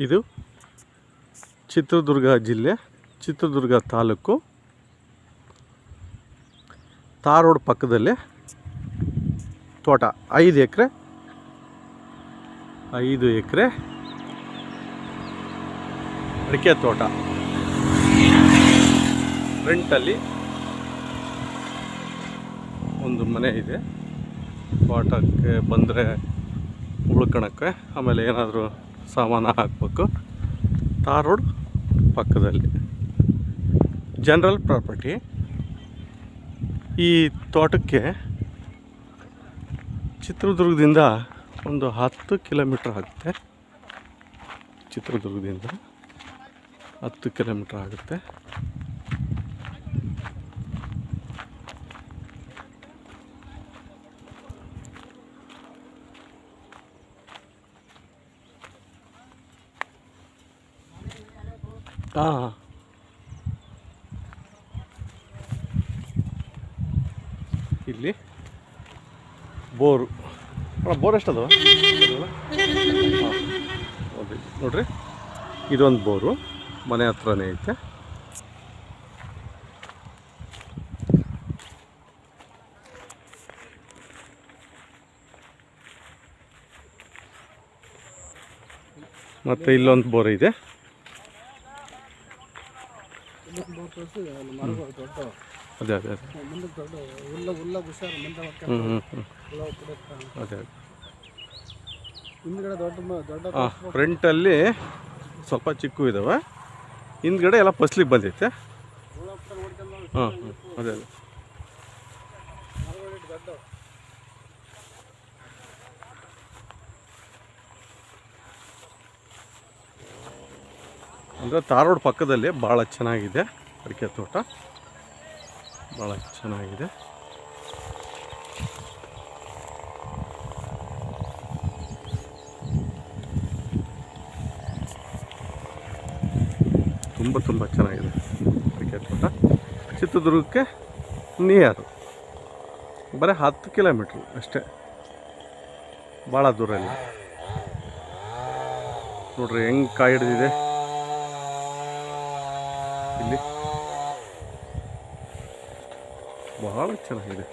ಇದು ಚಿತ್ರದುರ್ಗ ಜಿಲ್ಲೆ, Chitradurga taluk, tar road ಪಕ್ಕದಲ್ಲಿ ತೋಟ. 5 ಎಕರೆ ಅಡಿಕೆ ತೋಟ. ಫ್ರಂಟಲ್ಲಿ ಒಂದು ಮನೆ ಇದೆ, ತೋಟಕ್ಕೆ ಬಂದರೆ ಉಳ್ಕೊಳಕ್ಕೆ, ಆಮೇಲೆ ಏನಾದರೂ ಸಾಮಾನು ಹಾಕಬೇಕು. ತಾರ್ ರೋಡ್ ಪಕ್ಕದಲ್ಲಿ ಜನರಲ್ ಪ್ರಾಪರ್ಟಿ. ಈ ತೋಟಕ್ಕೆ ಚಿತ್ರದುರ್ಗದಿಂದ ಒಂದು 10 ಕಿಲೋಮೀಟ್ರ್ ಆಗುತ್ತೆ. ಚಿತ್ರದುರ್ಗದಿಂದ 10 ಕಿಲೋಮೀಟ್ರ್ ಆಗುತ್ತೆ. ಇಲ್ಲಿ ಬೋರು. ಬೋರ್ ಎಷ್ಟದು ನೋಡ್ರಿ, ಇದೊಂದು ಬೋರು ಮನೆ ಹತ್ರನೇ ಐತೆ. ಮತ್ತು ಇಲ್ಲೊಂದು ಬೋರ್ ಇದೆ. ಅದೇ ಅದೇ ಫ್ರಂಟಲ್ಲಿ ಸ್ವಲ್ಪ ಚಿಕ್ಕ ಇದಾವೆ, ಹಿಂದ್ಗಡೆ ಎಲ್ಲ ಫಸ್ಲಿಗೆ ಬಂದೈತೆ. ಅದೇ ಅದೇ ಅಂದರೆ ತಾರ್ ರೋಡ್ ಪಕ್ಕದಲ್ಲಿ ಭಾಳ ಚೆನ್ನಾಗಿದೆ ಅಡಿಕೆ ತೋಟ, ಭಾಳ ಚೆನ್ನಾಗಿದೆ. ತುಂಬ ಚೆನ್ನಾಗಿದೆ ಅಡಿಕೆ ತೋಟ. ಚಿತ್ರದುರ್ಗಕ್ಕೆ ನಿಯರು, ಬರೀ 10 ಕಿಲೋಮೀಟ್ರು ಅಷ್ಟೇ, ಭಾಳ ದೂರ ಇಲ್ಲ. ನೋಡ್ರಿ ಹೆಂಗೆ ಕಾಯಿ ಹಿಡಿದಿದೆ ಇಲ್ಲಿ, ಬಹಳ ಚೆನ್ನಾಗಿದೆ.